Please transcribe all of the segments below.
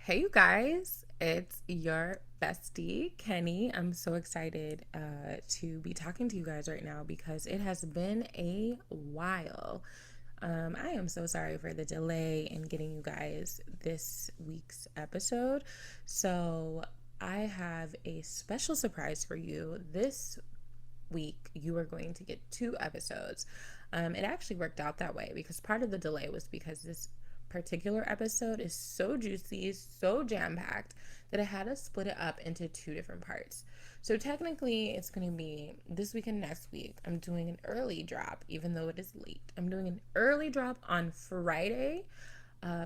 Hey, you guys, it's your bestie, Kenny. I'm so excited to be talking to you guys right now because it has been a while. I am so sorry for the delay in getting you guys this week's episode. So, I have a special surprise for you. This week, you are going to get two episodes. It actually worked out that way because part of the delay was because this particular episode is so juicy, so jam packed that I had to split it up into two different parts. So technically, it's going to be this week and next week. I'm doing an early drop, even though it is late. I'm doing an early drop on Friday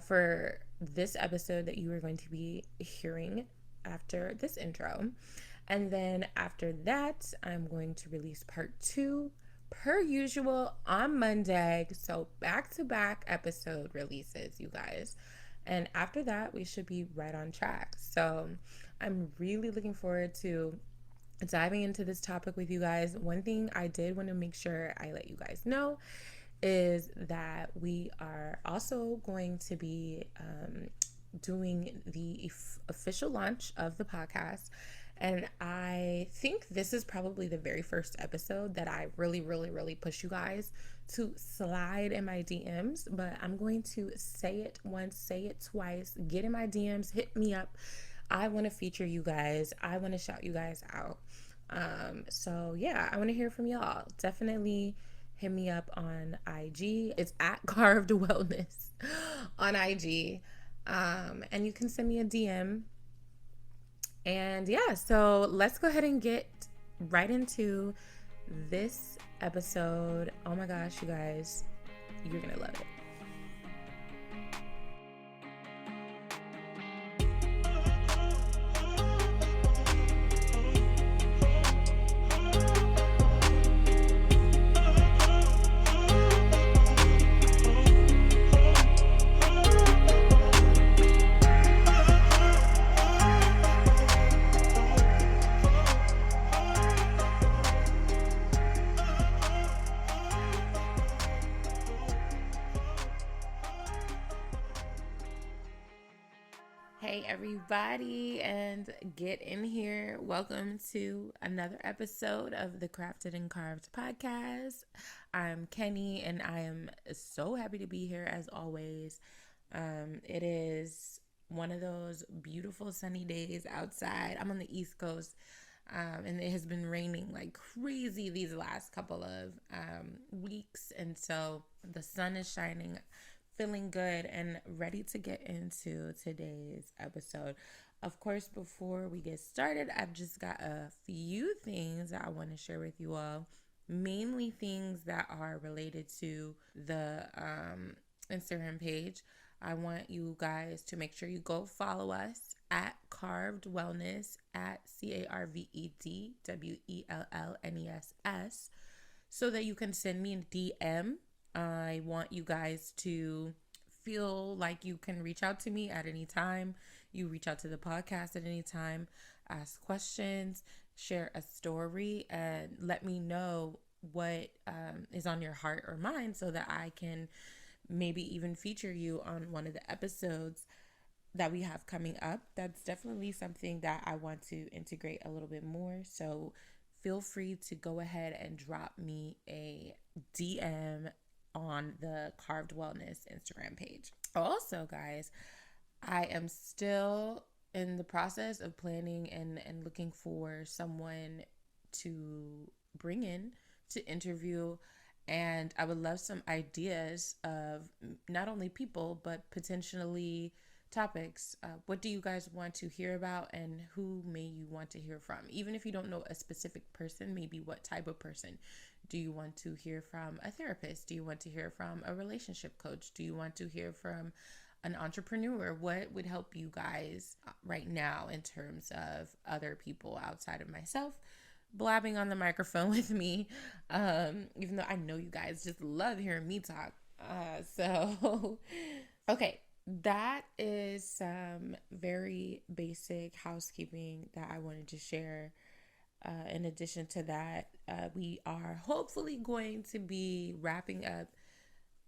for this episode that you are going to be hearing after this intro. And then after that, I'm going to release part two per usual on Monday. So back to back episode releases, you guys. And after that, we should be right on track. So I'm really looking forward to diving into this topic with you guys. One thing I did want to make sure I let you guys know is that we are also going to be doing the official launch of the podcast. And I think this is probably the very first episode that I really push you guys to slide in my DMs. But I'm going to say it once, say it twice, get in my DMs, hit me up. I want to feature you guys. I want to shout you guys out. So yeah, I want to hear from y'all. Definitely hit me up on IG. It's at Carved Wellness on IG. And you can send me a DM. And yeah, so let's go ahead and get right into this episode. Oh my gosh, you guys, you're gonna love it. Hey everybody, and get in here. Welcome to another episode of the Crafted and Carved podcast. I'm Kenny, and I am so happy to be here as always. It is one of those beautiful sunny days outside. I'm on the East Coast, and it has been raining like crazy these last couple of weeks, and so the sun is shining, feeling good and ready to get into today's episode. Of course, before we get started, I've just got a few things that I want to share with you all. Mainly things that are related to the Instagram page. I want you guys to make sure you go follow us at Carved Wellness, at CarvedWellness, so that you can send me a DM. I want you guys to feel like you can reach out to me at any time. You reach out to the podcast at any time, ask questions, share a story, and let me know what is on your heart or mind so that I can maybe even feature you on one of the episodes that we have coming up. That's definitely something that I want to integrate a little bit more. So feel free to go ahead and drop me a DM on the Carved Wellness Instagram page. Also, guys, I am still in the process of planning and looking for someone to bring in to interview. And I would love some ideas of not only people, but potentially topics. What do you guys want to hear about, and who may you want to hear from? Even if you don't know a specific person, maybe what type of person. Do you want to hear from a therapist? Do you want to hear from a relationship coach? Do you want to hear from an entrepreneur? What would help you guys right now in terms of other people outside of myself blabbing on the microphone with me? Even though I know you guys just love hearing me talk. Okay, that is some very basic housekeeping that I wanted to share. In addition to that, we are hopefully going to be wrapping up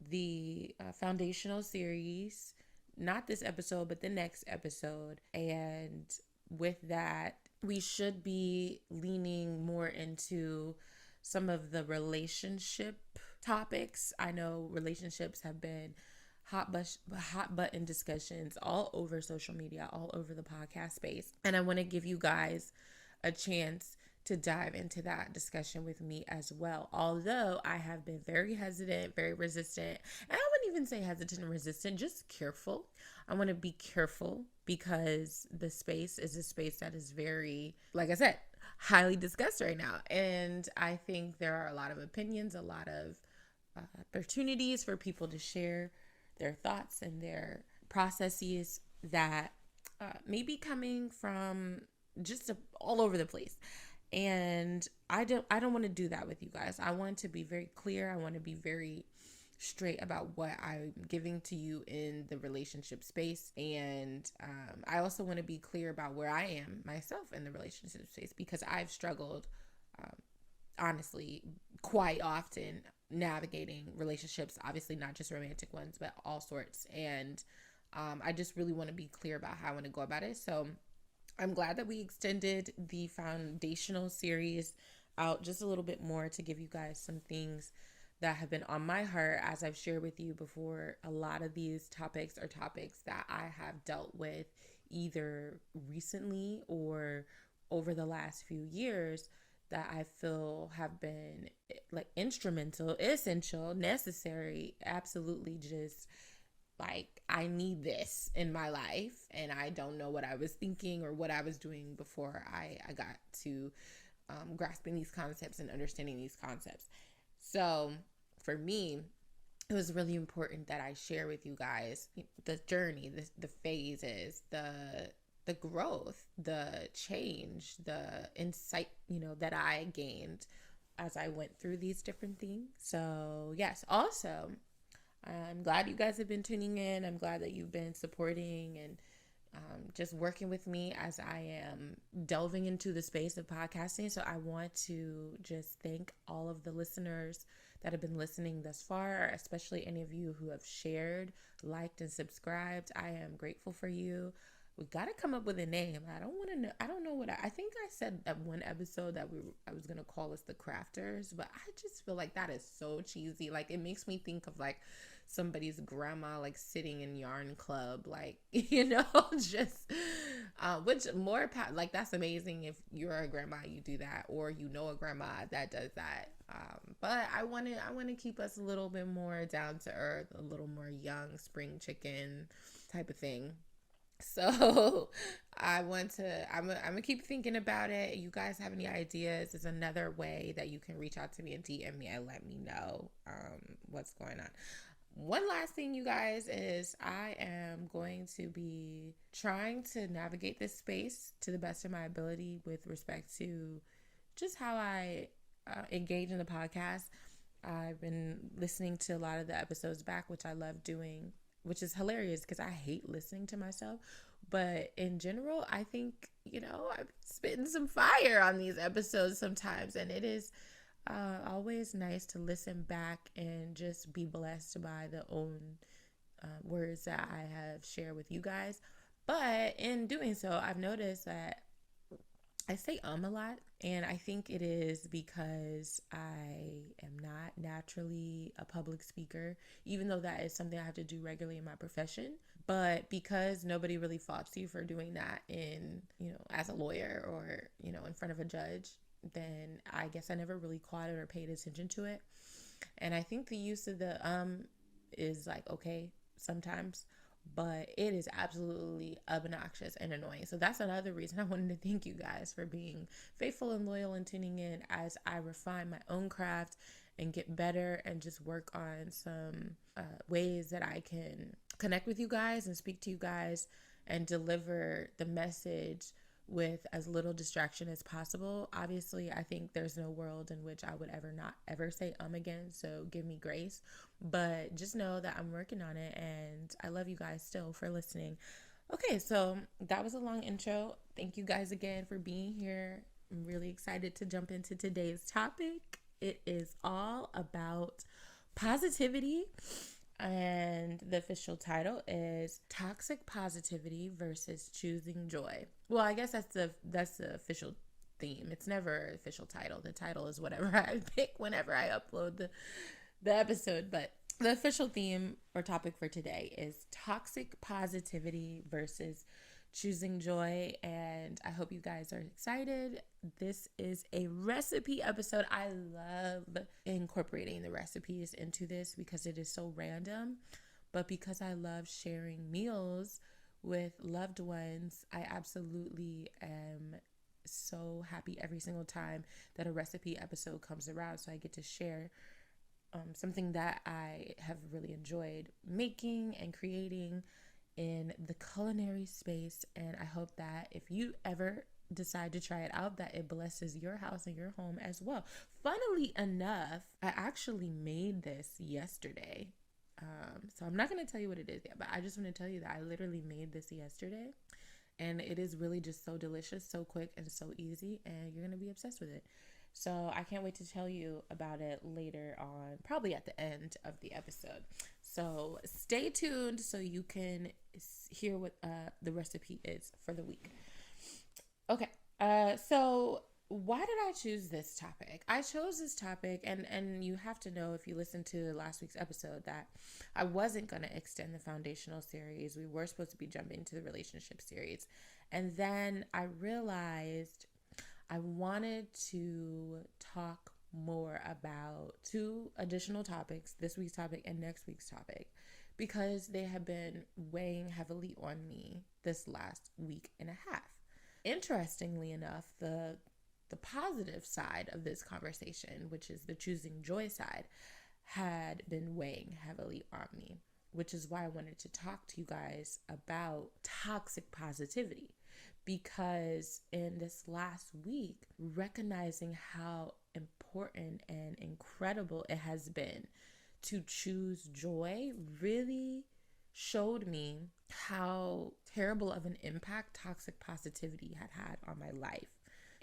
the foundational series not this episode, but the next episode. And with that, we should be leaning more into some of the relationship topics. I know relationships have been hot button discussions all over social media, all over the podcast space. And I want to give you guys a chance to dive into that discussion with me as well. Although I have been very hesitant, very resistant, and I wouldn't even say hesitant and resistant, just careful. I want to be careful because the space is a space that is very, like I said, highly discussed right now. And I think there are a lot of opinions, a lot of opportunities for people to share their thoughts and their processes that may be coming from just all over the place. And I don't want to do that with you guys. I want to be very clear. I want to be very straight about what I'm giving to you in the relationship space. And I also want to be clear about where I am myself in the relationship space, because I've struggled, honestly, quite often navigating relationships, obviously not just romantic ones, but all sorts. And I just really want to be clear about how I want to go about it. So I'm glad that we extended the foundational series out just a little bit more to give you guys some things that have been on my heart. As I've shared with you before, a lot of these topics are topics that I have dealt with either recently or over the last few years that I feel have been like instrumental, essential, necessary, absolutely just like I need this in my life, and I don't know what I was thinking or what I was doing before I got to grasping these concepts and understanding these concepts. So for me, it was really important that I share with you guys the journey, the phases, the growth, the change, the insight, that I gained as I went through these different things. So yes, also, I'm glad you guys have been tuning in. I'm glad that you've been supporting and just working with me as I am delving into the space of podcasting. So I want to just thank all of the listeners that have been listening thus far, especially any of you who have shared, liked, and subscribed. I am grateful for you. We got to come up with a name. I don't want to know. I don't know what I think I said at one episode that I was going to call us the Crafters, but I just feel like that is so cheesy. Like it makes me think of like somebody's grandma like sitting in yarn club, like just which more like that's amazing if you're a grandma, you do that, or a grandma that does that. But I want to keep us a little bit more down to earth, a little more young spring chicken type of thing. So I'm gonna keep thinking about it. You guys have any ideas? There's another way that you can reach out to me and DM me and let me know what's going on. One last thing, you guys, is I am going to be trying to navigate this space to the best of my ability with respect to just how I engage in the podcast. I've been listening to a lot of the episodes back, which I love doing, which is hilarious because I hate listening to myself. But in general, I think, I'm spitting some fire on these episodes sometimes. And it is always nice to listen back and just be blessed by the own words that I have shared with you guys. But in doing so, I've noticed that I say a lot, and I think it is because I am not naturally a public speaker, even though that is something I have to do regularly in my profession. But because nobody really faults you for doing that as a lawyer or, in front of a judge, then I guess I never really caught it or paid attention to it. And I think the use of the is like okay sometimes, but it is absolutely obnoxious and annoying. So that's another reason I wanted to thank you guys for being faithful and loyal and tuning in as I refine my own craft and get better and just work on some ways that I can connect with you guys and speak to you guys and deliver the message with as little distraction as possible. Obviously, I think there's no world in which I would not ever say again, so give me grace. But just know that I'm working on it, and I love you guys still for listening. Okay, so that was a long intro. Thank you guys again for being here. I'm really excited to jump into today's topic. It is all about positivity And the official title is Toxic Positivity versus Choosing Joy. Well, I guess that's the official theme. It's never an official title. The title is whatever I pick whenever I upload the episode. But the official theme or topic for today is toxic positivity versus choosing joy. And I hope you guys are excited. This is a recipe episode. I love incorporating the recipes into this because it is so random. But because I love sharing meals with loved ones, I absolutely am so happy every single time that a recipe episode comes around. So I get to share something that I have really enjoyed making and creating in the culinary space. And I hope that if you ever decide to try it out, that it blesses your house and your home as well. Funnily enough, I actually made this yesterday. So I'm not going to tell you what it is yet, but I just want to tell you that I literally made this yesterday. And it is really just so delicious, so quick, and so easy. And you're going to be obsessed with it. So I can't wait to tell you about it later on, probably at the end of the episode. So stay tuned so you can hear what the recipe is for the week. Okay, so why did I choose this topic? I chose this topic, and you have to know if you listened to last week's episode that I wasn't going to extend the foundational series. We were supposed to be jumping into the relationship series. And then I realized I wanted to talk more about two additional topics, this week's topic and next week's topic, because they have been weighing heavily on me this last week and a half. Interestingly enough, the positive side of this conversation, which is the choosing joy side, had been weighing heavily on me, which is why I wanted to talk to you guys about toxic positivity. Because in this last week, recognizing how important and incredible it has been to choose joy really showed me how terrible of an impact toxic positivity had on my life.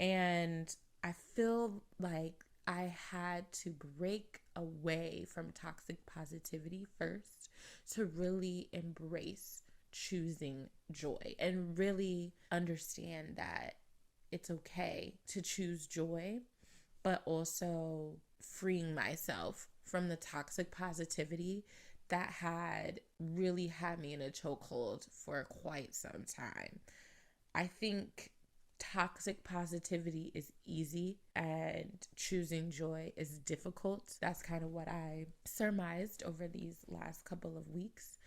And I feel like I had to break away from toxic positivity first to really embrace choosing joy and really understand that it's okay to choose joy, but also freeing myself from the toxic positivity that had really had me in a chokehold for quite some time. I think toxic positivity is easy and choosing joy is difficult. That's kind of what I surmised over these last couple of weeks.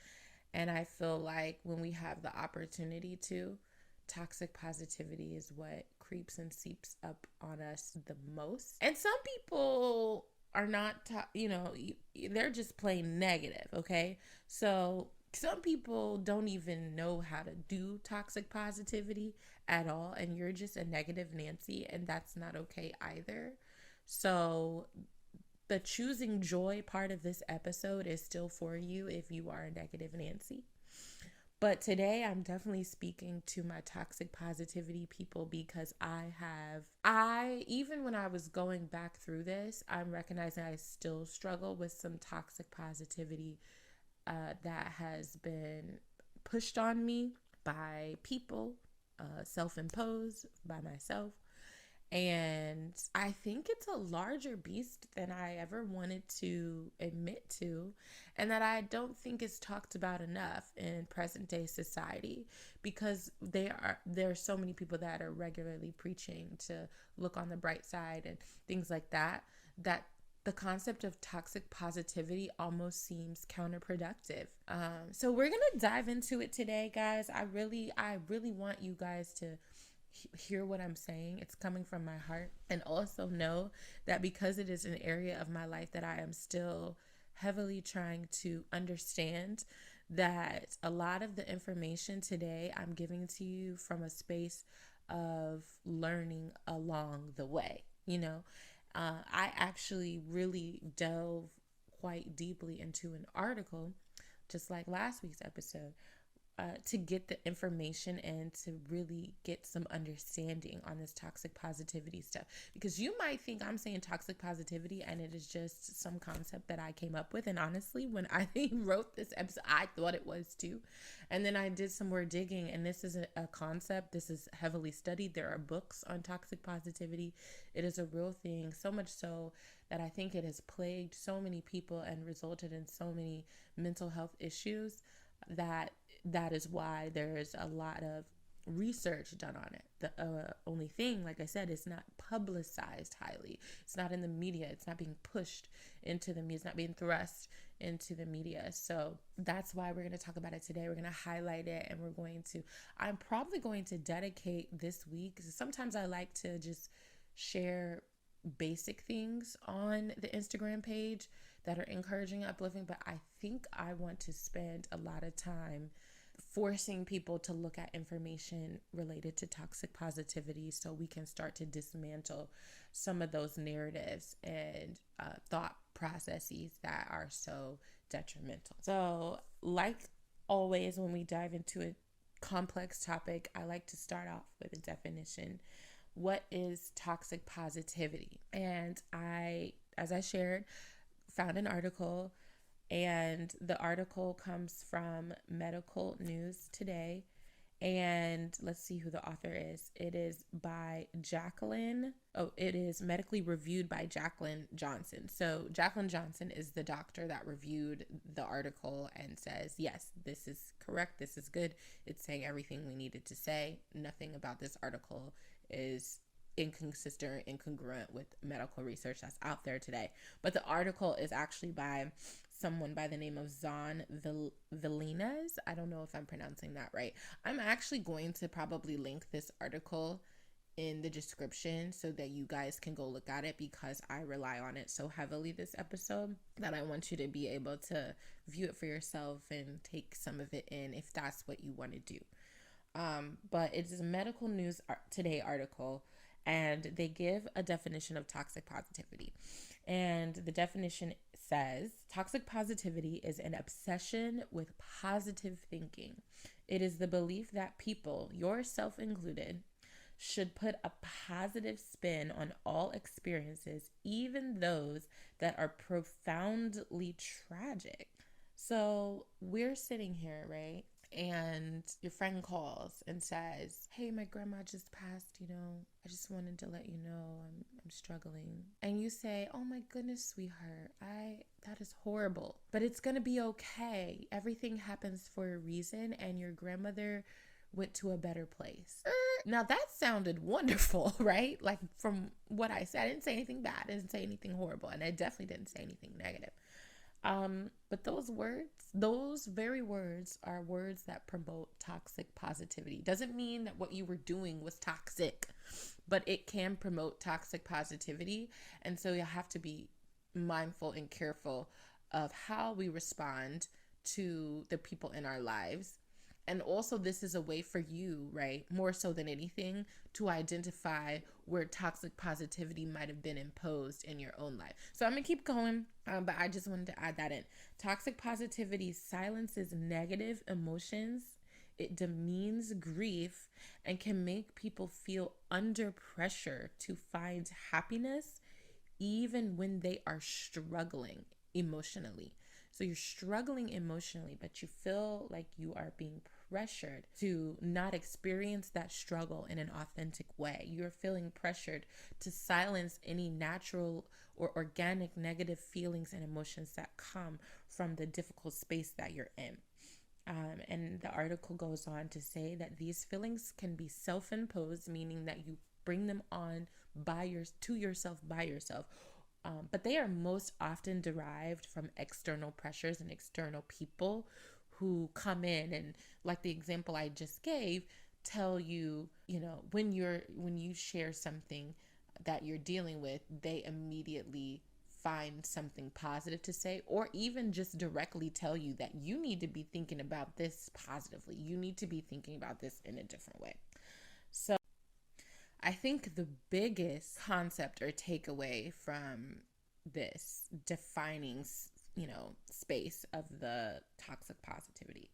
And I feel like when we have the opportunity to, toxic positivity is what creeps and seeps up on us the most. And some people are not, they're just plain negative, okay? So some people don't even know how to do toxic positivity at all, and you're just a negative Nancy, and that's not okay either. So the choosing joy part of this episode is still for you if you are a negative Nancy. But today I'm definitely speaking to my toxic positivity people because even when I was going back through this, I'm recognizing I still struggle with some toxic positivity that has been pushed on me by people, self-imposed by myself. And I think it's a larger beast than I ever wanted to admit to, and that I don't think is talked about enough in present day society, because there are so many people that are regularly preaching to look on the bright side and things like that, that the concept of toxic positivity almost seems counterproductive. So we're gonna dive into it today, guys. I really want you guys to hear what I'm saying. It's coming from my heart. And also know that because it is an area of my life that I am still heavily trying to understand, that a lot of the information today I'm giving to you from a space of learning along the way. I actually really delve quite deeply into an article, just like last week's episode, to get the information and to really get some understanding on this toxic positivity stuff. Because you might think I'm saying toxic positivity and it is just some concept that I came up with. And honestly, when I wrote this episode, I thought it was too. And then I did some more digging, and this is a concept. This is heavily studied. There are books on toxic positivity. It is a real thing, so much so that I think it has plagued so many people and resulted in so many mental health issues that is why there's a lot of research done on it. The only thing, like I said, it's not publicized highly. It's not in the media. It's not being pushed into the media. It's not being thrust into the media. So that's why we're going to talk about it today. We're going to highlight it, and I'm probably going to dedicate this week. Sometimes I like to just share basic things on the Instagram page that are encouraging, uplifting, but I think I want to spend a lot of time forcing people to look at information related to toxic positivity so we can start to dismantle some of those narratives and thought processes that are so detrimental. So, like always, when we dive into a complex topic, I like to start off with a definition. What is toxic positivity? And as I shared, found an article, and the article comes from Medical News Today. And let's see who the author is. It is by Jacqueline. Oh, it is medically reviewed by Jacqueline Johnson. So Jacqueline Johnson is the doctor that reviewed the article and says, yes, this is correct. This is good. It's saying everything we needed to say. Nothing about this article is inconsistent or incongruent with medical research that's out there today. But the article is actually by someone by the name of Zon Villines. I don't know if I'm pronouncing that right. I'm actually going to probably link this article in the description so that you guys can go look at it, because I rely on it so heavily this episode that I want you to be able to view it for yourself and take some of it in if that's what you want to do. But it is a Medical News Today article, and they give a definition of toxic positivity. And the definition says, toxic positivity is an obsession with positive thinking. It is the belief that people, yourself included, should put a positive spin on all experiences, even those that are profoundly tragic. So we're sitting here, right? And your friend calls and says, hey, my grandma just passed, I just wanted to let you know I'm struggling. And you say, oh my goodness, sweetheart, that is horrible, but it's going to be okay. Everything happens for a reason, and your grandmother went to a better place. Now that sounded wonderful, right? Like from what I said, I didn't say anything bad. I didn't say anything horrible. And I definitely didn't say anything negative. But those very words are words that promote toxic positivity. Doesn't mean that what you were doing was toxic, but it can promote toxic positivity. And so you have to be mindful and careful of how we respond to the people in our lives. And also, this is a way for you, right, more so than anything, to identify where toxic positivity might have been imposed in your own life. So I'm going to keep going, but I just wanted to add that in. Toxic positivity silences negative emotions. It demeans grief and can make people feel under pressure to find happiness even when they are struggling emotionally. So you're struggling emotionally, but you feel like you are being pressured to not experience that struggle in an authentic way. You're feeling pressured to silence any natural or organic negative feelings and emotions that come from the difficult space that you're in. And the article goes on to say that these feelings can be self-imposed, meaning that you bring them on to yourself by yourself. But they are most often derived from external pressures and external people who come in and, like the example I just gave, tell you, when you share something that you're dealing with, they immediately find something positive to say, or even just directly tell you that you need to be thinking about this positively. You need to be thinking about this in a different way. So I think the biggest concept or takeaway from this defining, space of the toxic positivity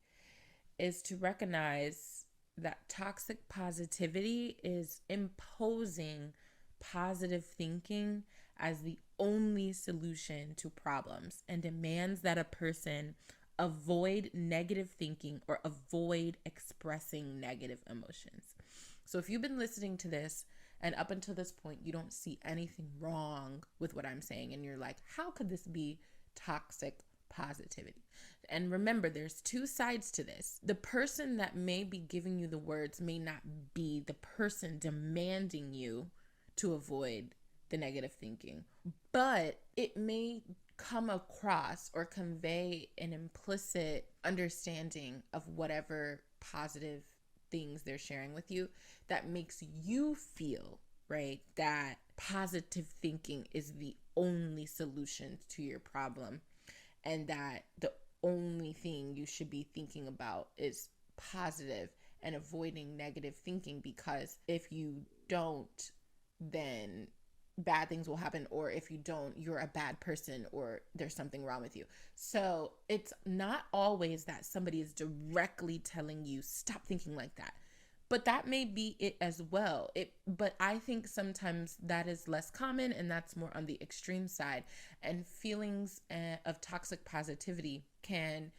is to recognize that toxic positivity is imposing positive thinking as the only solution to problems and demands that a person avoid negative thinking or avoid expressing negative emotions. So if you've been listening to this and up until this point you don't see anything wrong with what I'm saying and you're like, how could this be toxic positivity? And remember, there's two sides to this. The person that may be giving you the words may not be the person demanding you to avoid the negative thinking, but it may come across or convey an implicit understanding of whatever positive things they're sharing with you that makes you feel, right, that positive thinking is the only solution to your problem and that the only thing you should be thinking about is positive and avoiding negative thinking, because if you don't, then bad things will happen, or if you don't, you're a bad person or there's something wrong with you. So it's not always that somebody is directly telling you stop thinking like that, but that may be it as well. But I think sometimes that is less common and that's more on the extreme side, and feelings of toxic positivity can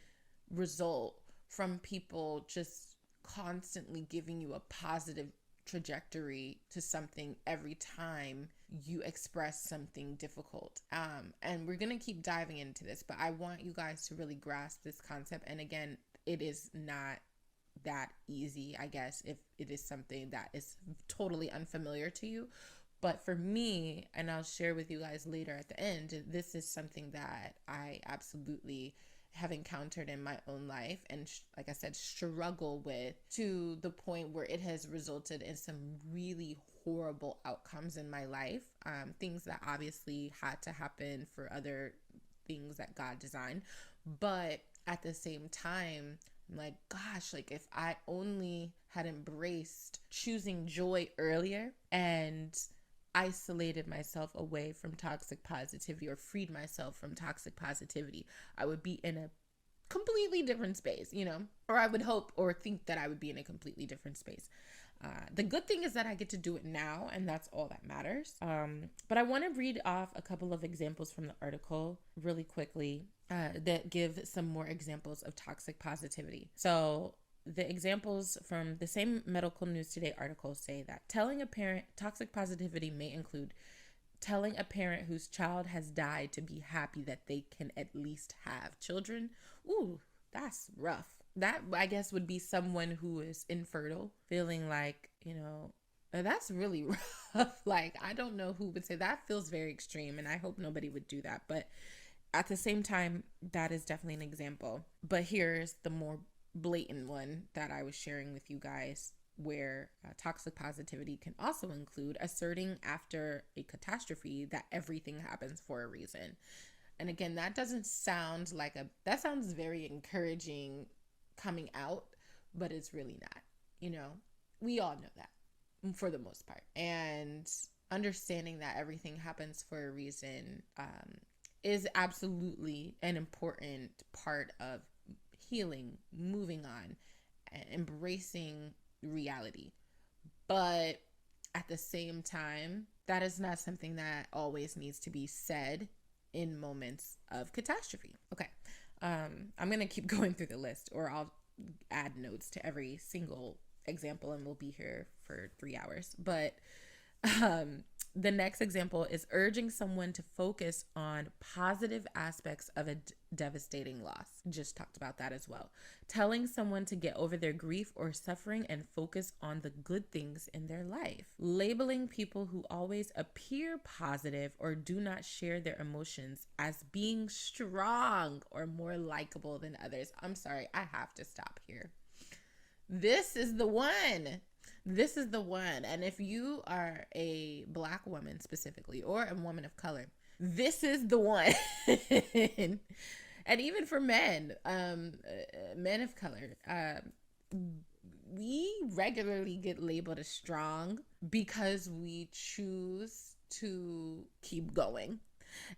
result from people just constantly giving you a positive trajectory to something every time you express something difficult. And we're going to keep diving into this, but I want you guys to really grasp this concept. And again, it is not that easy, I guess, if it is something that is totally unfamiliar to you. But for me, and I'll share with you guys later at the end, this is something that I absolutely have encountered in my own life and, like I said, struggle with, to the point where it has resulted in some really horrible outcomes in my life. Things that obviously had to happen for other things that God designed. But at the same time, I'm like, gosh, like if I only had embraced choosing joy earlier and isolated myself away from toxic positivity or freed myself from toxic positivity, I would be in a completely different space, you know, or I would hope or think that I would be in a completely different space. The good thing is that I get to do it now, and that's all that matters. But I want to read off a couple of examples from the article really quickly that give some more examples of toxic positivity. So the examples from the same Medical News Today article say that telling a parent toxic positivity may include telling a parent whose child has died to be happy that they can at least have children. Ooh, that's rough. That, I guess, would be someone who is infertile, feeling like, you know, that's really rough. Like, I don't know who would say that. Feels very extreme, and I hope nobody would do that. But at the same time, that is definitely an example. But here's the more blatant one that I was sharing with you guys, where toxic positivity can also include asserting after a catastrophe that everything happens for a reason. And again, that doesn't sound like that sounds very encouraging coming out, but it's really not. You know, we all know that for the most part. And understanding that everything happens for a reason is absolutely an important part of healing, moving on, and embracing reality. But at the same time, that is not something that always needs to be said in moments of catastrophe. Okay. I'm going to keep going through the list, or I'll add notes to every single example and we'll be here for 3 hours. But the next example is urging someone to focus on positive aspects of a devastating loss. Just talked about that as well. Telling someone to get over their grief or suffering and focus on the good things in their life. Labeling people who always appear positive or do not share their emotions as being strong or more likable than others. I'm sorry, I have to stop here. This is the one. This is the one. And if you are a Black woman specifically, or a woman of color, this is the one. And even for men, men of color, we regularly get labeled as strong because we choose to keep going.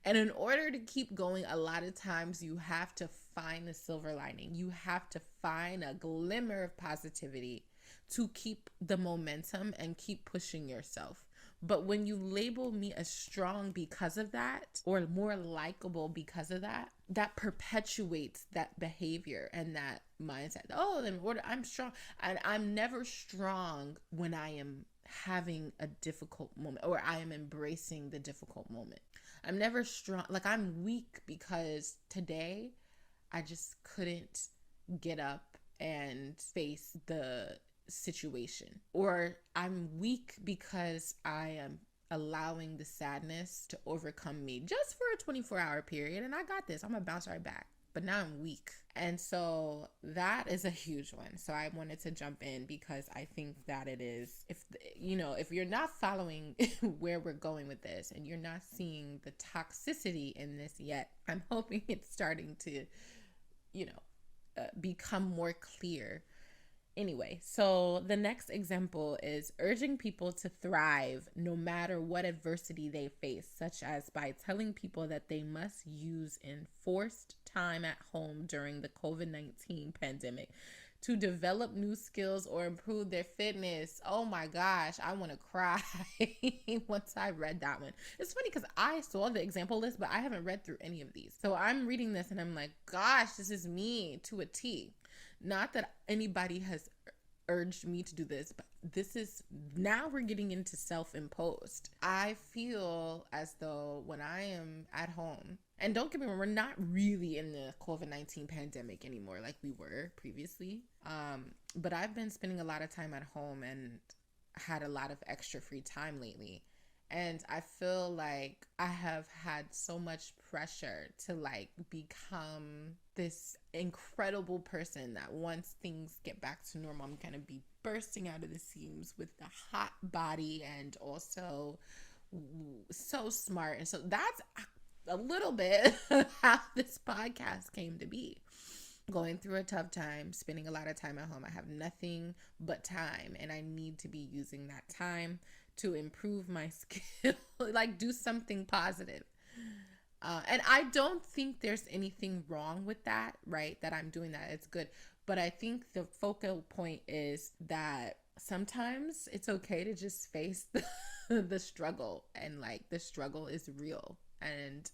And in order to keep going, a lot of times you have to find the silver lining. You have to find a glimmer of positivity to keep the momentum and keep pushing yourself. But when you label me as strong because of that, or more likable because of that, that perpetuates that behavior and that mindset. Oh, then I'm strong. And I'm never strong when I am having a difficult moment or I am embracing the difficult moment. I'm never strong. Like, I'm weak because today I just couldn't get up and face the situation. Or I'm weak because I am allowing the sadness to overcome me just for a 24-hour period. And I got this. I'm going to bounce right back. But now I'm weak. And so that is a huge one. So I wanted to jump in because I think that it is, if you're not following where we're going with this and you're not seeing the toxicity in this yet, I'm hoping it's starting to, become more clear. Anyway, so the next example is urging people to thrive no matter what adversity they face, such as by telling people that they must use enforced time at home during the COVID-19 pandemic to develop new skills or improve their fitness. Oh my gosh, I want to cry once I read that one. It's funny because I saw the example list, but I haven't read through any of these. So I'm reading this and I'm like, gosh, this is me to a T. Not that anybody has urged me to do this, but this is, now we're getting into self-imposed. I feel as though when I am at home, and don't get me wrong, we're not really in the COVID-19 pandemic anymore like we were previously. But I've been spending a lot of time at home and had a lot of extra free time lately. And I feel like I have had so much pressure to like become this incredible person that once things get back to normal, I'm going to be bursting out of the seams with the hot body and also so smart. And so that's a little bit how this podcast came to be. Going through a tough time, spending a lot of time at home. I have nothing but time and I need to be using that time to improve my skill, like do something positive. And I don't think there's anything wrong with that, right? That I'm doing that. It's good. But I think the focal point is that sometimes it's okay to just face the struggle, and like the struggle is real. And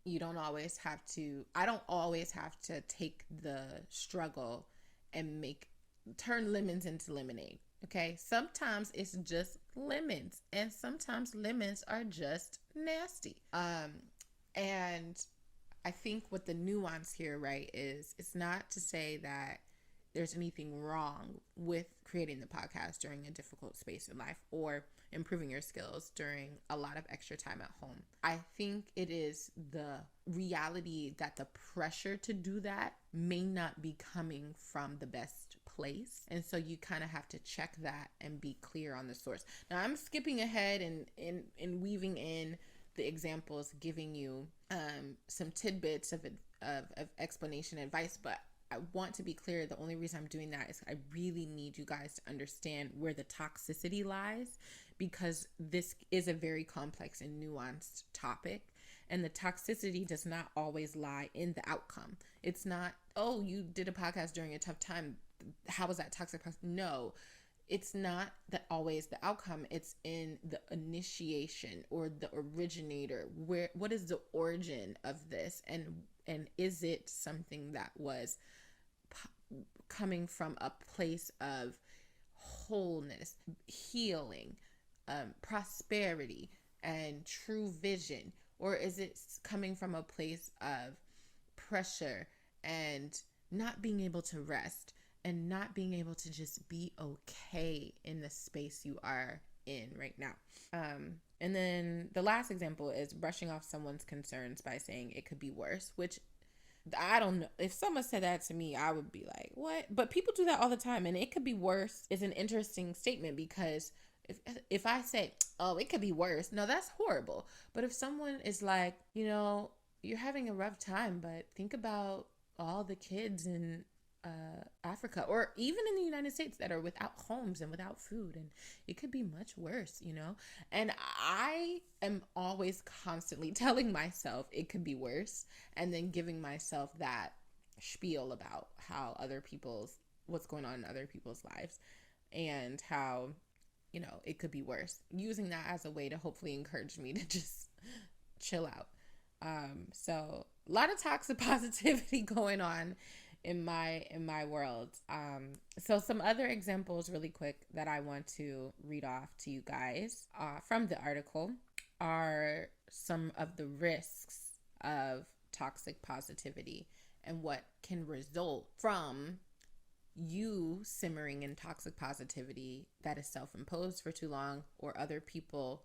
you don't always have to, I don't always have to take the struggle and turn lemons into lemonade. Okay. Sometimes it's just lemons, and sometimes lemons are just nasty. And I think what the nuance here, right, is it's not to say that there's anything wrong with creating the podcast during a difficult space in life or improving your skills during a lot of extra time at home. I think it is the reality that the pressure to do that may not be coming from the best place. And so you kind of have to check that and be clear on the source. Now I'm skipping ahead and weaving in the examples, giving you some tidbits of explanation advice, but I want to be clear. The only reason I'm doing that is I really need you guys to understand where the toxicity lies, because this is a very complex and nuanced topic. And the toxicity does not always lie in the outcome. It's not, oh, you did a podcast during a tough time. How was that toxic? No, it's not that always the outcome. It's in the initiation or the originator. What is the origin of this? And is it something that was coming from a place of wholeness, healing, prosperity, and true vision? Or is it coming from a place of pressure and not being able to rest and not being able to just be okay in the space you are in right now? And then the last example is brushing off someone's concerns by saying it could be worse, which I don't know. If someone said that to me, I would be like, what? But people do that all the time. And it could be worse is an interesting statement, because if I say, oh, it could be worse, no, that's horrible. But if someone is like, you're having a rough time, but think about all the kids in Africa, or even in the United States, that are without homes and without food, and it could be much worse, you know. And I am always constantly telling myself it could be worse, and then giving myself that spiel about how other people's what's going on in other people's lives, and how, you know, it could be worse, using that as a way to hopefully encourage me to just chill out. So a lot of toxic positivity going on in my world. So some other examples really quick that I want to read off to you guys from the article are some of the risks of toxic positivity and what can result from you simmering in toxic positivity that is self-imposed for too long, or other people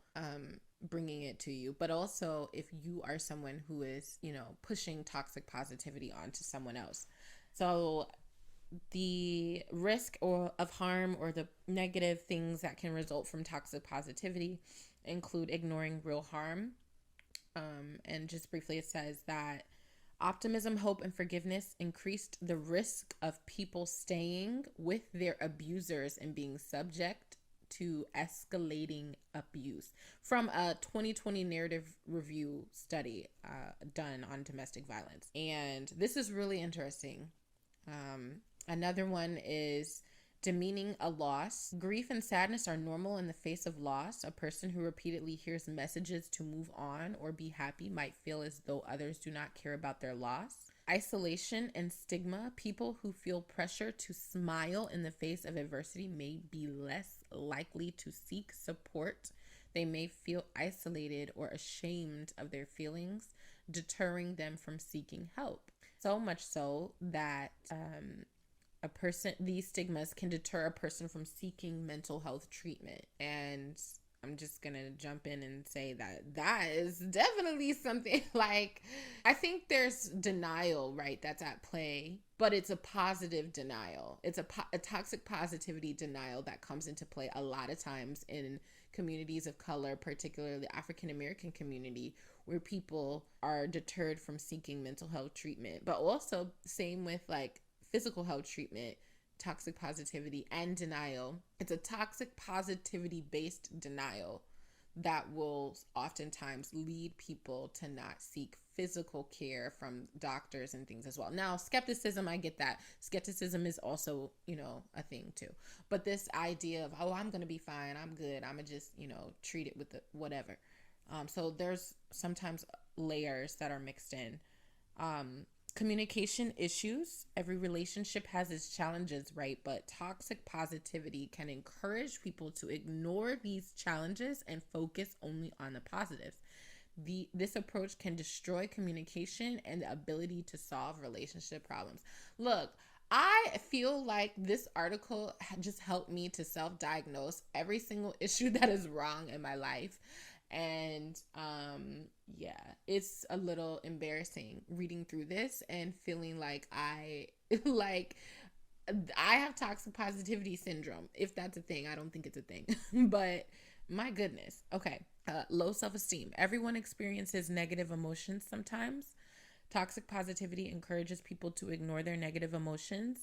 bringing it to you, but also if you are someone who is, you know, pushing toxic positivity onto someone else. So the risk or of harm, or the negative things that can result from toxic positivity, include ignoring real harm. And just briefly, it says that optimism, hope, and forgiveness increased the risk of people staying with their abusers and being subject to escalating abuse, from a 2020 narrative review study done on domestic violence. And this is really interesting. Another one is demeaning a loss. Grief and sadness are normal in the face of loss. A person who repeatedly hears messages to move on or be happy might feel as though others do not care about their loss. Isolation and stigma. People who feel pressure to smile in the face of adversity may be less likely to seek support. They may feel isolated or ashamed of their feelings, deterring them from seeking help. So much so that these stigmas can deter a person from seeking mental health treatment. And I'm just gonna jump in and say that is definitely something like, I think there's denial, right, that's at play, but it's a positive denial. It's a toxic positivity denial that comes into play a lot of times in communities of color, particularly the African American community, where people are deterred from seeking mental health treatment. But also same with like physical health treatment, toxic positivity and denial. It's a toxic positivity based denial that will oftentimes lead people to not seek physical care from doctors and things as well. Now, skepticism, I get that. Skepticism is also, you know, a thing too. But this idea of, oh, I'm going to be fine, I'm good, I'm going to just, you know, treat it with the whatever. So there's sometimes layers that are mixed in. Communication issues. Every relationship has its challenges, right? But toxic positivity can encourage people to ignore these challenges and focus only on the positives. This approach can destroy communication and the ability to solve relationship problems. Look, I feel like this article just helped me to self-diagnose every single issue that is wrong in my life. And yeah, it's a little embarrassing reading through this and feeling like I have toxic positivity syndrome, if that's a thing. I don't think it's a thing. But my goodness. Okay. Low self-esteem. Everyone experiences negative emotions sometimes. Toxic positivity encourages people to ignore their negative emotions,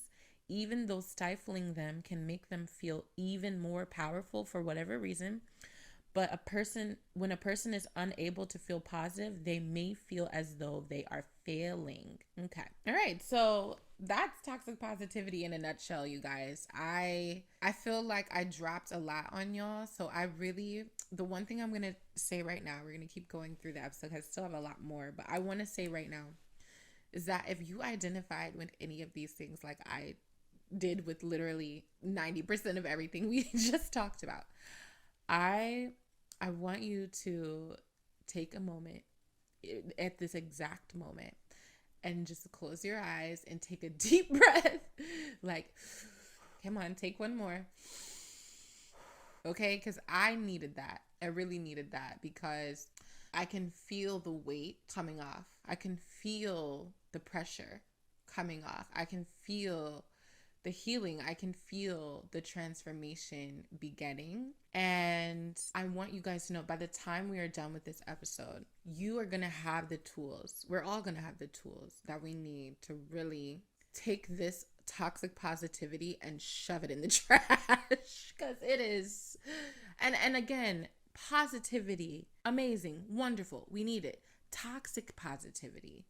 even though stifling them can make them feel even more powerful for whatever reason. But when a person is unable to feel positive, they may feel as though they are failing. Okay. All right. So that's toxic positivity in a nutshell, you guys. I feel like I dropped a lot on y'all. So the one thing I'm going to say right now, we're going to keep going through the episode because I still have a lot more, but I want to say right now is that if you identified with any of these things, like I did with literally 90% of everything we just talked about, I want you to take a moment at this exact moment and just close your eyes and take a deep breath. Like, come on, take one more. Okay, because I needed that. I really needed that because I can feel the weight coming off. I can feel the pressure coming off. I can feel the healing. I can feel the transformation beginning. And I want you guys to know, by the time we are done with this episode, you are going to have the tools. We're all going to have the tools that we need to really take this toxic positivity and shove it in the trash because it is. And again, positivity, amazing, wonderful. We need it. Toxic positivity,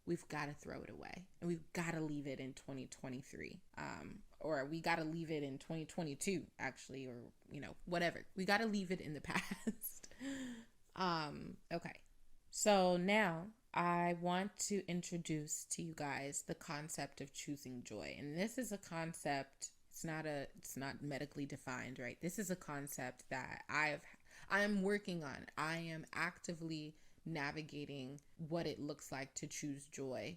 we've got to throw it away, and we've got to leave it in 2023, or we got to leave it in 2022 actually, or whatever. We got to leave it in the past. Okay, so now I want to introduce to you guys the concept of choosing joy. And this is a concept, it's not medically defined, right? This is a concept that I am working on. I am actively navigating what it looks like to choose joy,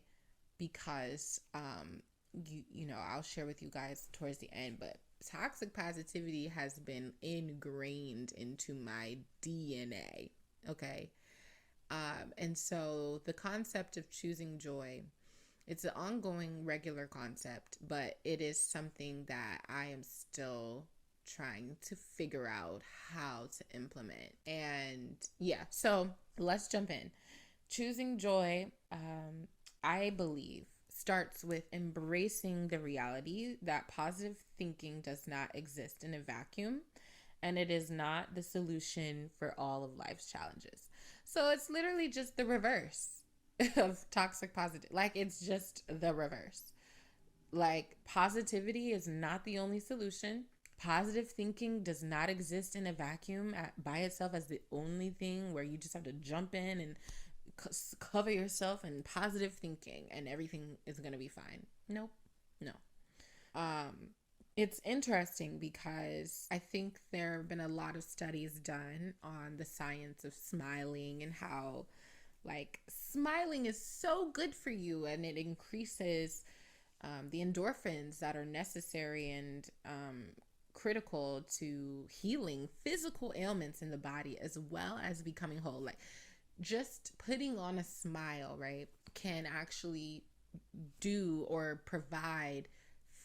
because I'll share with you guys towards the end, but toxic positivity has been ingrained into my DNA. Okay. And so the concept of choosing joy, it's an ongoing, regular concept, but it is something that I am still trying to figure out how to implement. And yeah, so let's jump in. Choosing joy, I believe, starts with embracing the reality that positive thinking does not exist in a vacuum, and it is not the solution for all of life's challenges. So it's literally just the reverse of toxic positive. Like, it's just the reverse. Like, positivity is not the only solution. Positive thinking does not exist in a vacuum by itself as the only thing where you just have to jump in and cover yourself in positive thinking and everything is going to be fine. Nope. No. It's interesting because I think there have been a lot of studies done on the science of smiling and how, like, smiling is so good for you, and it increases the endorphins that are necessary and critical to healing physical ailments in the body as well as becoming whole. Like, just putting on a smile, right, can actually do or provide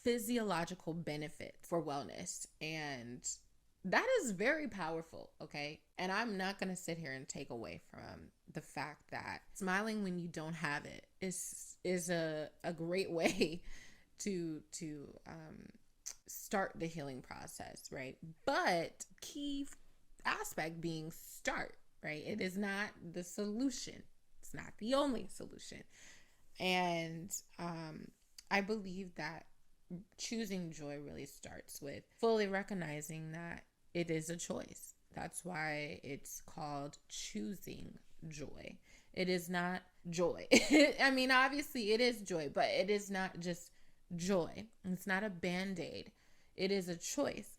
physiological benefit for wellness, and that is very powerful. Okay, and I'm not going to sit here and take away from the fact that smiling when you don't have it is a great way to start the healing process, right? But key aspect being start, right? It is not the solution. It's not the only solution. And I believe that choosing joy really starts with fully recognizing that it is a choice. That's why it's called choosing joy. It is not joy. I mean, obviously it is joy, but it is not just joy. It's not a band-aid. It is a choice.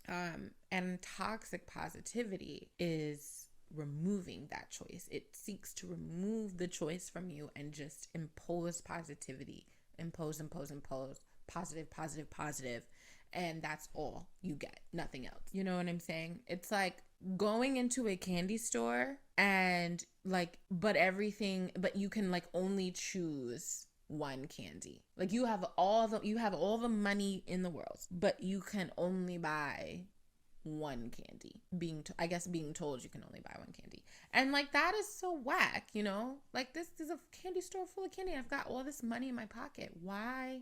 And toxic positivity is removing that choice. It seeks to remove the choice from you and just impose positivity. Impose. Positive. And that's all you get. Nothing else. You know what I'm saying? It's like going into a candy store and but you can only choose one candy. Like, you have all the money in the world, but you can only buy one candy. Being told you can only buy one candy. And that is so whack, this is a candy store full of candy. I've got all this money in my pocket. Why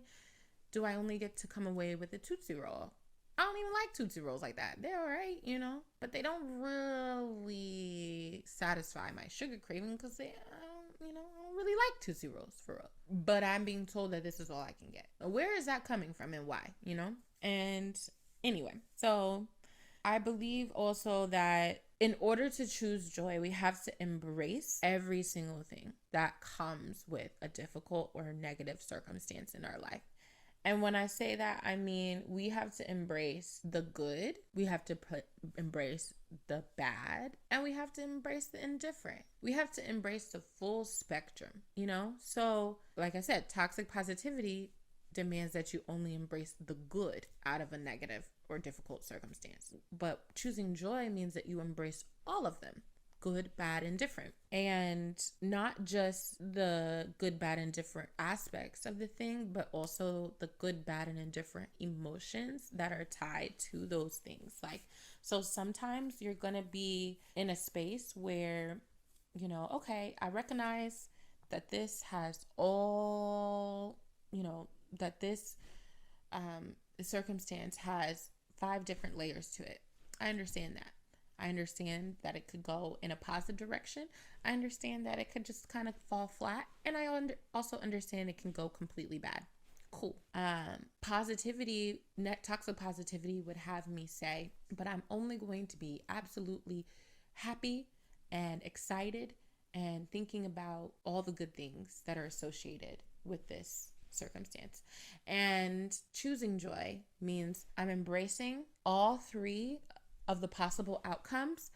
do I only get to come away with a Tootsie Roll? I don't even like Tootsie Rolls like that. They're all right, but they don't really satisfy my sugar craving because I don't really like Tootsie Rolls for real. But I'm being told that this is all I can get. Where is that coming from and why, And anyway, so I believe also that in order to choose joy, we have to embrace every single thing that comes with a difficult or negative circumstance in our life. And when I say that, I mean we have to embrace the good, we have to embrace the bad, and we have to embrace the indifferent. We have to embrace the full spectrum, So, like I said, toxic positivity demands that you only embrace the good out of a negative or difficult circumstance. But choosing joy means that you embrace all of them. Good, bad, and different. And not just the good, bad, and different aspects of the thing, but also the good, bad, and indifferent emotions that are tied to those things. So sometimes you're going to be in a space where, okay, I recognize that this has all, that this the circumstance has 5 different layers to it. I understand that. I understand that it could go in a positive direction. I understand that it could just kind of fall flat. And I also understand it can go completely bad. Cool. Positivity, net toxic positivity would have me say, but I'm only going to be absolutely happy and excited and thinking about all the good things that are associated with this circumstance. And choosing joy means I'm embracing all 3 of the possible outcomes,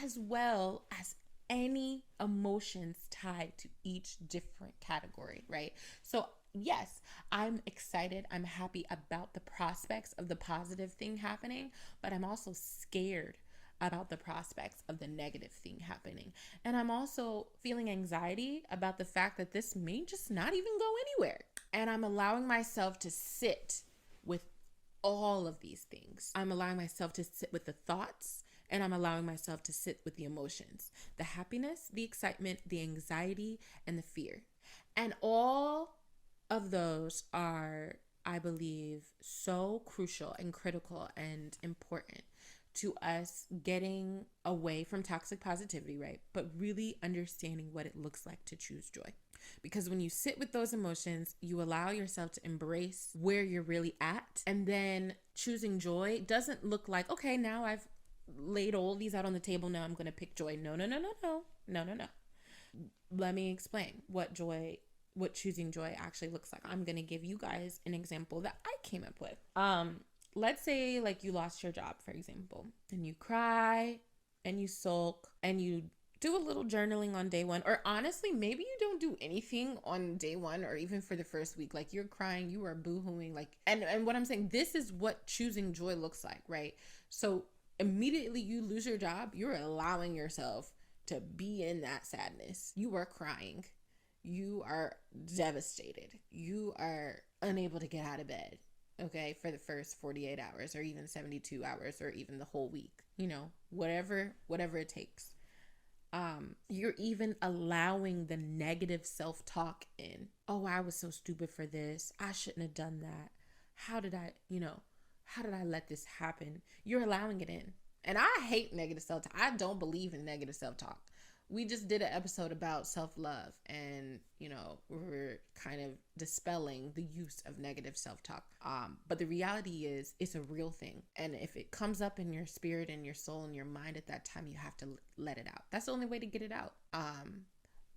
as well as any emotions tied to each different category, right? So yes, I'm excited. I'm happy about the prospects of the positive thing happening, but I'm also scared about the prospects of the negative thing happening. And I'm also feeling anxiety about the fact that this may just not even go anywhere. And I'm allowing myself to sit with all of these things. I'm allowing myself to sit with the thoughts, and I'm allowing myself to sit with the emotions, the happiness, the excitement, the anxiety, and the fear. And all of those are, I believe, so crucial and critical and important to us getting away from toxic positivity, right? But really understanding what it looks like to choose joy. Because when you sit with those emotions, you allow yourself to embrace where you're really at. And then choosing joy doesn't look like, okay, now I've laid all these out on the table. Now I'm going to pick joy. No. Let me explain what choosing joy actually looks like. I'm going to give you guys an example that I came up with. Let's say like you lost your job, for example, and you cry and you sulk and you do a little journaling on day 1, or honestly, maybe you don't do anything on day 1 or even for the first week. Like you're crying, you are boohooing, like, and what I'm saying, this is what choosing joy looks like, right? So immediately you lose your job, you're allowing yourself to be in that sadness. You are crying. You are devastated. You are unable to get out of bed, okay, for the first 48 hours or even 72 hours or even the whole week, whatever it takes. You're even allowing the negative self-talk in. Oh, I was so stupid for this. I shouldn't have done that. How did I let this happen? You're allowing it in. And I hate negative self-talk. I don't believe in negative self-talk. We just did an episode about self-love, and we're kind of dispelling the use of negative self-talk. But the reality is it's a real thing. And if it comes up in your spirit and your soul and your mind at that time, you have to let it out. That's the only way to get it out.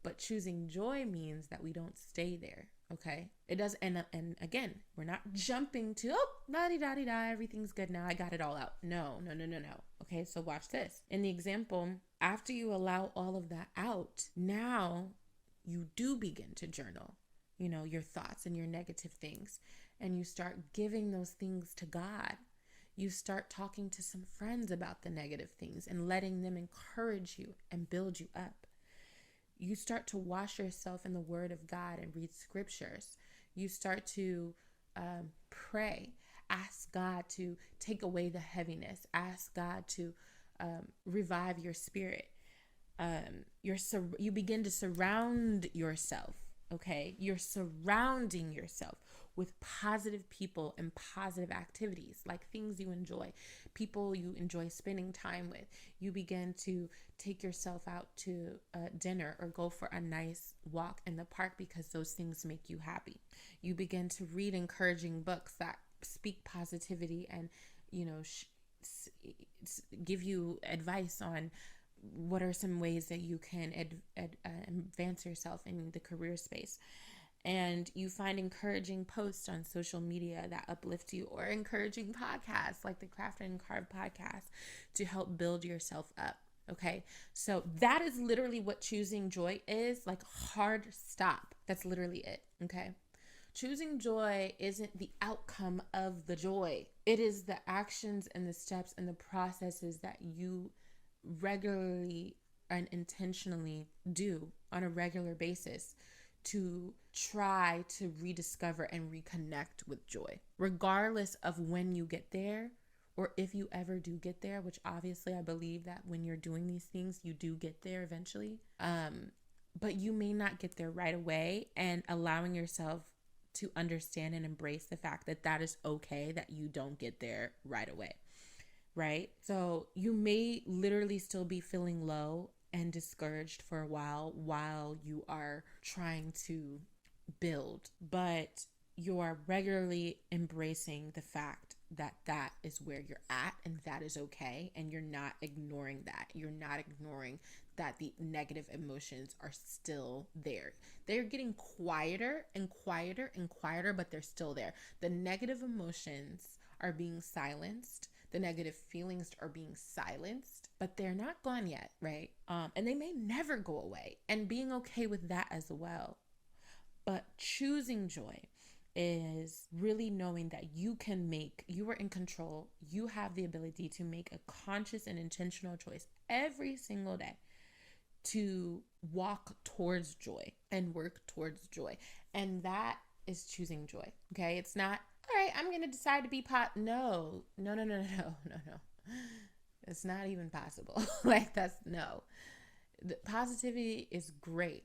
But choosing joy means that we don't stay there. Okay. It does. And again, we're not jumping to, la-di-da-di-da, everything's good now, I got it all out. No. Okay. So watch this. In the example, after you allow all of that out, now you do begin to journal, your thoughts and your negative things. And you start giving those things to God. You start talking to some friends about the negative things and letting them encourage you and build you up. You start to wash yourself in the Word of God and read scriptures. You start to pray. Ask God to take away the heaviness. Ask God to revive your spirit. You begin to surround yourself. Okay, you're surrounding yourself with positive people and positive activities, like things you enjoy, people you enjoy spending time with. You begin to take yourself out to dinner or go for a nice walk in the park because those things make you happy. You begin to read encouraging books that speak positivity and, give you advice on what are some ways that you can advance yourself in the career space. And you find encouraging posts on social media that uplift you, or encouraging podcasts like the Craft and Carve podcast to help build yourself up. Okay, so that is literally what choosing joy is, like hard stop. That's literally it. Okay, choosing joy isn't the outcome of the joy. It is the actions and the steps and the processes that you regularly and intentionally do on a regular basis to try to rediscover and reconnect with joy, regardless of when you get there or if you ever do get there, which obviously I believe that when you're doing these things, you do get there eventually. But you may not get there right away, and allowing yourself to understand and embrace the fact that that is okay, that you don't get there right away, right? So you may literally still be feeling low and discouraged for a while you are trying to build, but you are regularly embracing the fact that that is where you're at and that is okay, and you're not ignoring that. You're not ignoring that the negative emotions are still there. They're getting quieter and quieter and quieter, but they're still there. The negative emotions are being silenced. The negative feelings are being silenced, but they're not gone yet, right? And they may never go away, and being okay with that as well. But choosing joy is really knowing that you are in control. You have the ability to make a conscious and intentional choice every single day to walk towards joy and work towards joy. And that is choosing joy. Okay. It's not, all right, I'm going to decide to be No. It's not even possible. Like, that's no. The positivity is great.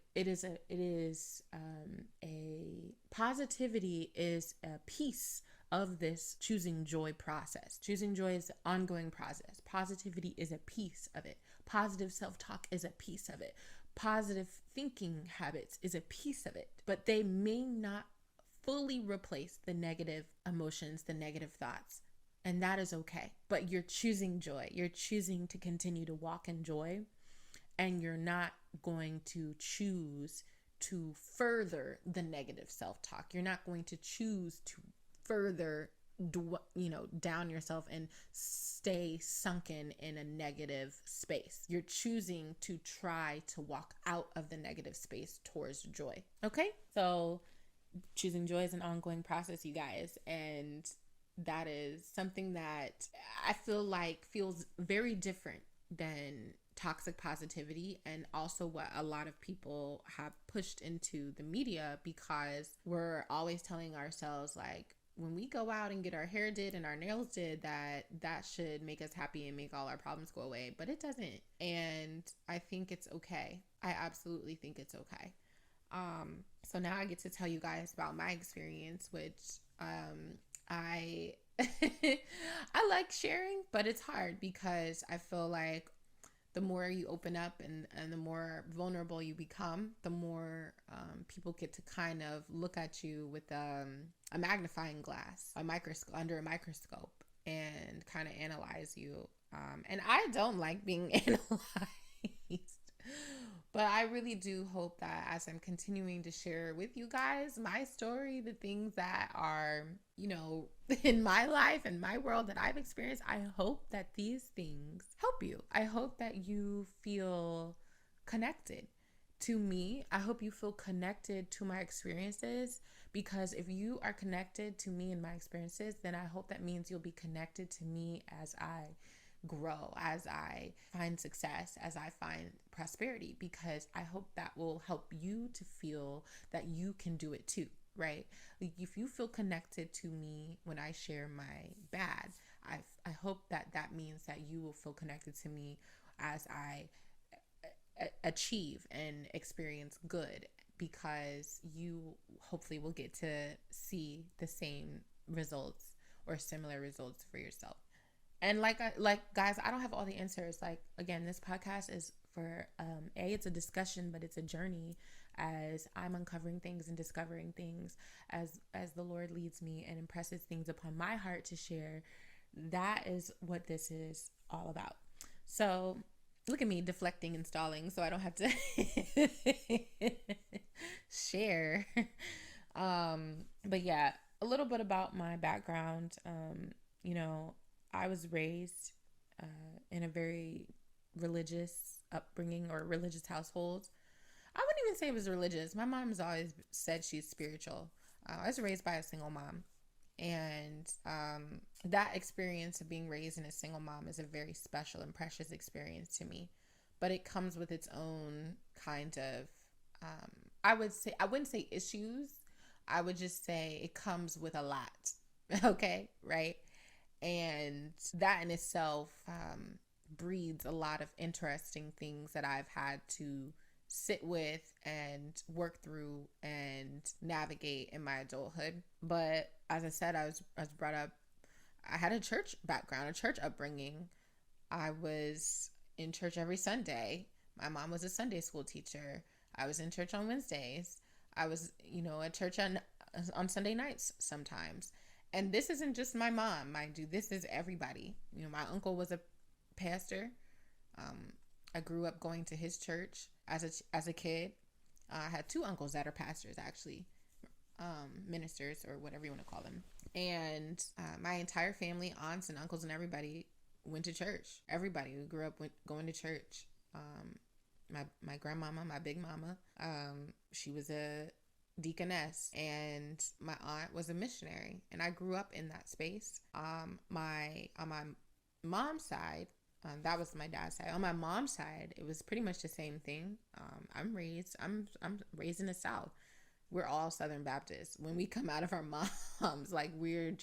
Positivity is a piece of this choosing joy process. Choosing joy is an ongoing process. Positivity is a piece of it. Positive self-talk is a piece of it. Positive thinking habits is a piece of it, but they may not fully replace the negative emotions, the negative thoughts. And that is okay. But you're choosing joy. You're choosing to continue to walk in joy. And you're not going to choose to further the negative self-talk. You're not going to choose to further, down yourself and stay sunken in a negative space. You're choosing to try to walk out of the negative space towards joy. Okay? So choosing joy is an ongoing process, you guys. And that is something that I feel like feels very different than toxic positivity, and also what a lot of people have pushed into the media, because we're always telling ourselves, like, when we go out and get our hair did and our nails did, that should make us happy and make all our problems go away. But it doesn't. And I think it's okay. I absolutely think it's okay. So now I get to tell you guys about my experience, which I I like sharing, but it's hard because I feel like the more you open up and the more vulnerable you become, the more people get to kind of look at you with a magnifying glass, under a microscope, and kind of analyze you. And I don't like being analyzed. But I really do hope that as I'm continuing to share with you guys my story, the things that are, in my life and my world that I've experienced, I hope that these things help you. I hope that you feel connected to me. I hope you feel connected to my experiences, because if you are connected to me and my experiences, then I hope that means you'll be connected to me as I grow, as I find success, as I find prosperity, because I hope that will help you to feel that you can do it too, right? Like, if you feel connected to me when I share my bad, I hope that means that you will feel connected to me as I achieve and experience good, because you hopefully will get to see the same results or similar results for yourself. And like guys, I don't have all the answers. Like, again, this podcast is for it's a discussion, but it's a journey as I'm uncovering things and discovering things as the Lord leads me and impresses things upon my heart to share. That is what this is all about. So look at me deflecting and stalling so I don't have to share. But yeah, a little bit about my background. I was raised in a very religious upbringing, or religious household. I wouldn't even say it was religious. My mom's always said she's spiritual. I was raised by a single mom. And that experience of being raised in a single mom is a very special and precious experience to me. But it comes with its own kind of, I wouldn't say issues. I would just say it comes with a lot. Okay, right? And that in itself breeds a lot of interesting things that I've had to sit with and work through and navigate in my adulthood. But as I said, I was brought up, I had a church background, a church upbringing. I was in church every Sunday. My mom was a Sunday school teacher. I was in church on Wednesdays. I was, at church on Sunday nights sometimes. And this isn't just my mom, mind you. This is everybody. My uncle was a pastor. I grew up going to his church as a kid. I had two uncles that are pastors, actually, ministers or whatever you want to call them. And my entire family, aunts and uncles and everybody went to church. Everybody who grew up going to church. My grandmama, my big mama, she was a deaconess, and my aunt was a missionary, and I grew up in that space. On my mom's side, that was my dad's side. On my mom's side, it was pretty much the same thing. I'm raised in the South. We're all Southern Baptists. When we come out of our moms, like we're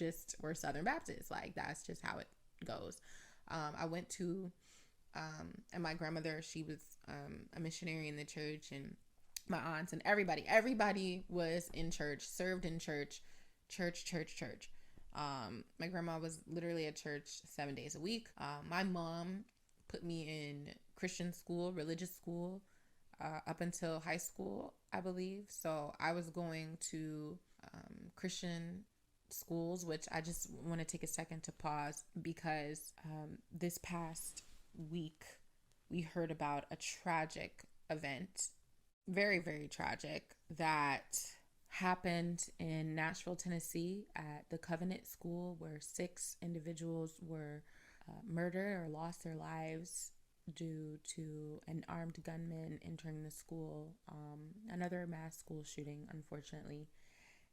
Southern Baptists. Like that's just how it goes. I went to, and my grandmother, she was a missionary in the church, and my aunts and everybody was in church, served in church. My grandma was literally at church 7 days a week. My mom put me in Christian school, religious school, up until high school, I believe. So I was going to Christian schools, which I just want to take a second to pause because this past week we heard about a tragic event, very, very tragic, that happened in Nashville, Tennessee at the Covenant School, where 6 individuals were murdered or lost their lives due to an armed gunman entering the school. Another mass school shooting, unfortunately.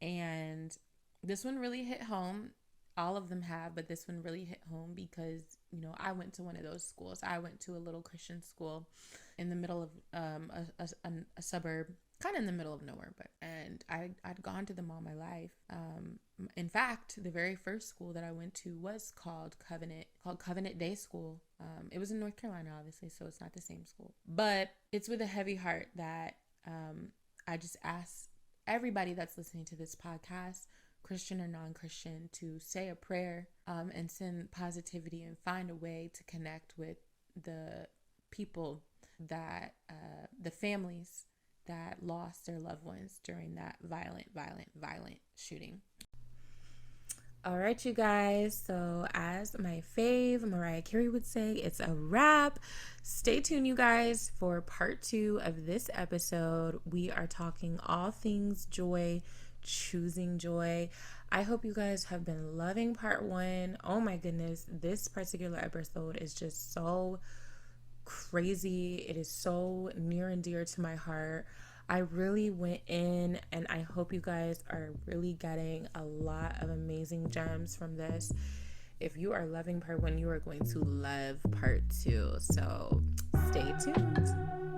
And this one really hit home. All of them have, but this one really hit home because, I went to one of those schools. I went to a little Christian school in the middle of a suburb, kind of in the middle of nowhere, and I'd gone to them all my life. In fact, the very first school that I went to was called Covenant Day School. It was in North Carolina, obviously, so it's not the same school. But it's with a heavy heart that I just ask everybody that's listening to this podcast, Christian or non-Christian, to say a prayer and send positivity and find a way to connect with the people that, the families that lost their loved ones during that violent shooting. All right, you guys. So as my fave, Mariah Carey, would say, it's a wrap. Stay tuned, you guys, for part 2 of this episode. We are talking all things joy, choosing joy. I hope you guys have been loving part 1. Oh my goodness, this particular episode is just so crazy. It is so near and dear to my heart. I really went in, and I hope you guys are really getting a lot of amazing gems from this. If you are loving part 1, you are going to love part 2. So stay tuned.